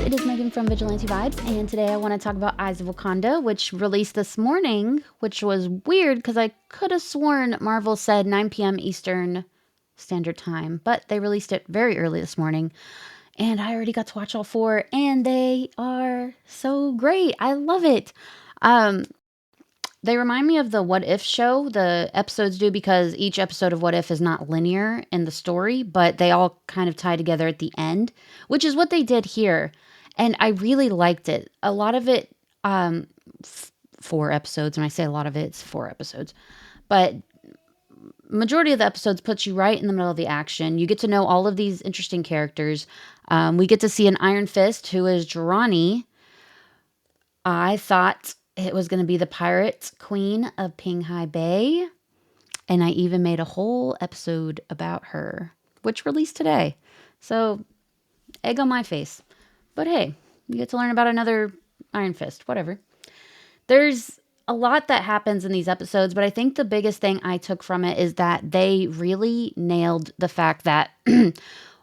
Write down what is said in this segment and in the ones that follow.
it is Megan from Vigilante Vibes, and today I want to talk about Eyes of Wakanda, which released this morning, which was weird because I could have sworn Marvel said 9 p.m. Eastern Standard Time, but they released it very early this morning, and I already got to watch all four, and they are so great. I love it. Um, they remind me of the What If show. The episodes do because each episode of What If is not linear in the story, but they all kind of tie together at the end, which is what they did here. And I really liked it. A lot of it, four episodes. When I say a lot of it, it's four episodes. But majority of the episodes puts you right in the middle of the action. You get to know all of these interesting characters. We get to see an Iron Fist who is Jirani. I thought it was going to be the pirate queen of Pinghai Bay. And I even made a whole episode about her, which released today. So, egg on my face. But hey, you get to learn about another Iron Fist, whatever. There's a lot that happens in these episodes, but I think the biggest thing I took from it is that they really nailed the fact that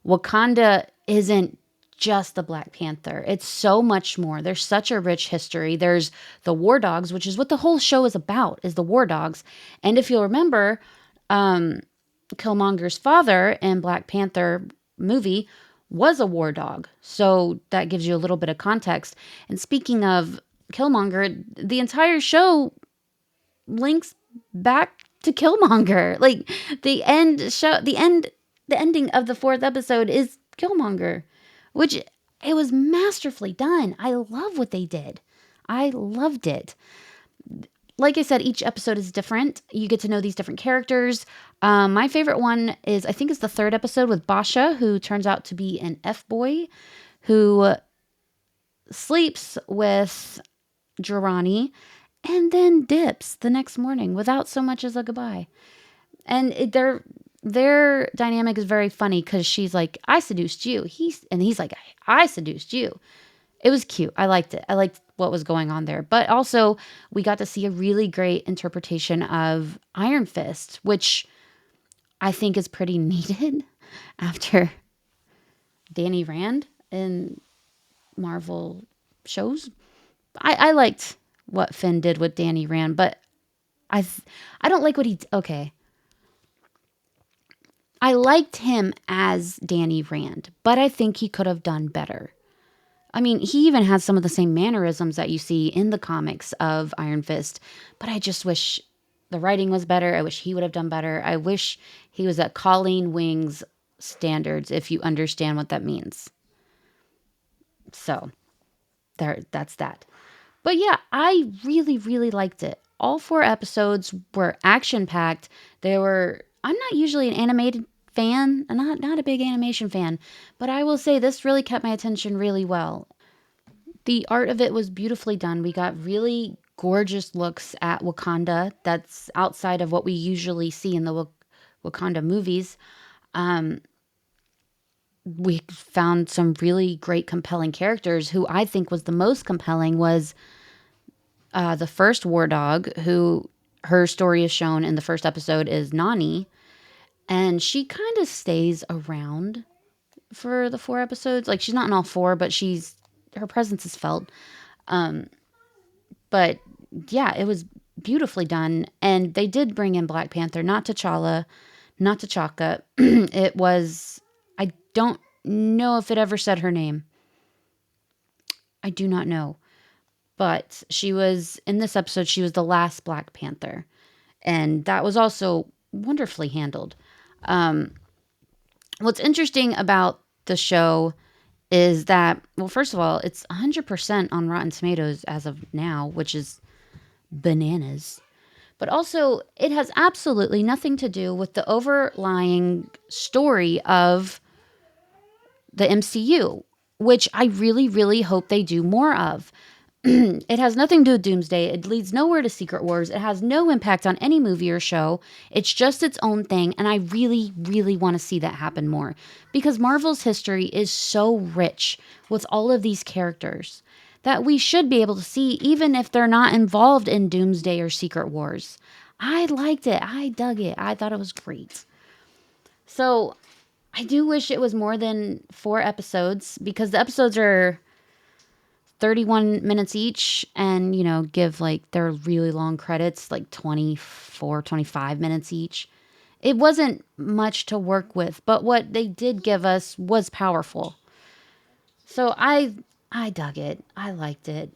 Wakanda isn't just the Black Panther. It's so much more. There's such a rich history. There's the War Dogs, which is what the whole show is about, is the War Dogs. And if you'll remember, Killmonger's father in Black Panther movie was a war dog. So that gives you a little bit of context. And speaking of Killmonger, the entire show links back to Killmonger. Like the ending of the fourth episode is Killmonger, which it was masterfully done. I love what they did. I loved it. Like I said, each episode is different. You get to know these different characters. My favorite one is, I think it's the third episode with Basha, who turns out to be an F-boy who sleeps with Jirani and then dips the next morning without so much as a goodbye. And their dynamic is very funny because she's like, I seduced you. He's like, I seduced you. It was cute. I liked it. I liked what was going on there. But also, we got to see a really great interpretation of Iron Fist, which I think is pretty needed after Danny Rand in Marvel shows. I liked what Finn did with Danny Rand, but I don't like what okay. I liked him as Danny Rand, but I think he could have done better. I mean, he even has some of the same mannerisms that you see in the comics of Iron Fist, but I just wish the writing was better. I wish he would have done better. I wish he was at Colleen Wing's standards, if you understand what that means. So, that's that. But yeah, I really, really liked it. All four episodes were action-packed. I'm not usually an animated fan. I'm not a big animation fan, but I will say this really kept my attention really well. The art of it was beautifully done. We got really gorgeous looks at Wakanda that's outside of what we usually see in the Wakanda movies. We found some really great, compelling characters. Who I think was the most compelling was the first war dog, who her story is shown in the first episode is Nani. And she kind of stays around for the four episodes. Like, she's not in all four, but her presence is felt. But yeah, it was beautifully done. And they did bring in Black Panther, not T'Challa, not T'Chaka. It was, I don't know if it ever said her name. I do not know. But she was, in this episode, she was the last Black Panther. And that was also wonderfully handled. What's interesting about the show is that, well, first of all, it's 100% on Rotten Tomatoes as of now, which is bananas. But also, it has absolutely nothing to do with the overlying story of the MCU, which I really, really hope they do more of. It has nothing to do with Doomsday. It leads nowhere to Secret Wars. It has no impact on any movie or show. It's just its own thing, and I really, really want to see that happen more. Because Marvel's history is so rich with all of these characters that we should be able to see, even if they're not involved in Doomsday or Secret Wars. I liked it. I dug it. I thought it was great. So, I do wish it was more than 4 episodes, because the episodes are 31 minutes each, and, give like their really long credits, like 24, 25 minutes each. It wasn't much to work with, but what they did give us was powerful. So I dug it. I liked it.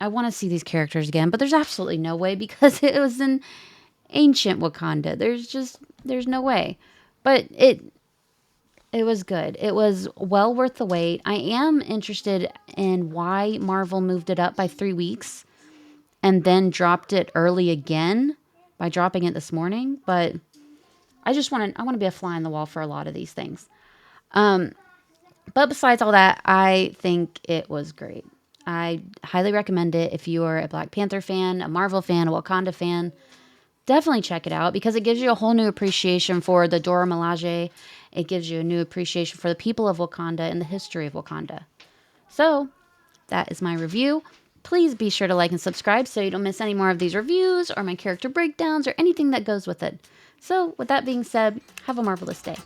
I want to see these characters again, but there's absolutely no way because it was in ancient Wakanda. There's no way. But it was good. It was well worth the wait. I am interested in why Marvel moved it up by 3 weeks and then dropped it early again by dropping it this morning, but I want to be a fly on the wall for a lot of these things. But besides all that, I think it was great. I highly recommend it if you are a Black Panther fan, a Marvel fan, a Wakanda fan. Definitely check it out because it gives you a whole new appreciation for the Dora Milaje. It gives you a new appreciation for the people of Wakanda and the history of Wakanda. So, that is my review. Please be sure to like and subscribe so you don't miss any more of these reviews or my character breakdowns or anything that goes with it. So, with that being said, have a marvelous day.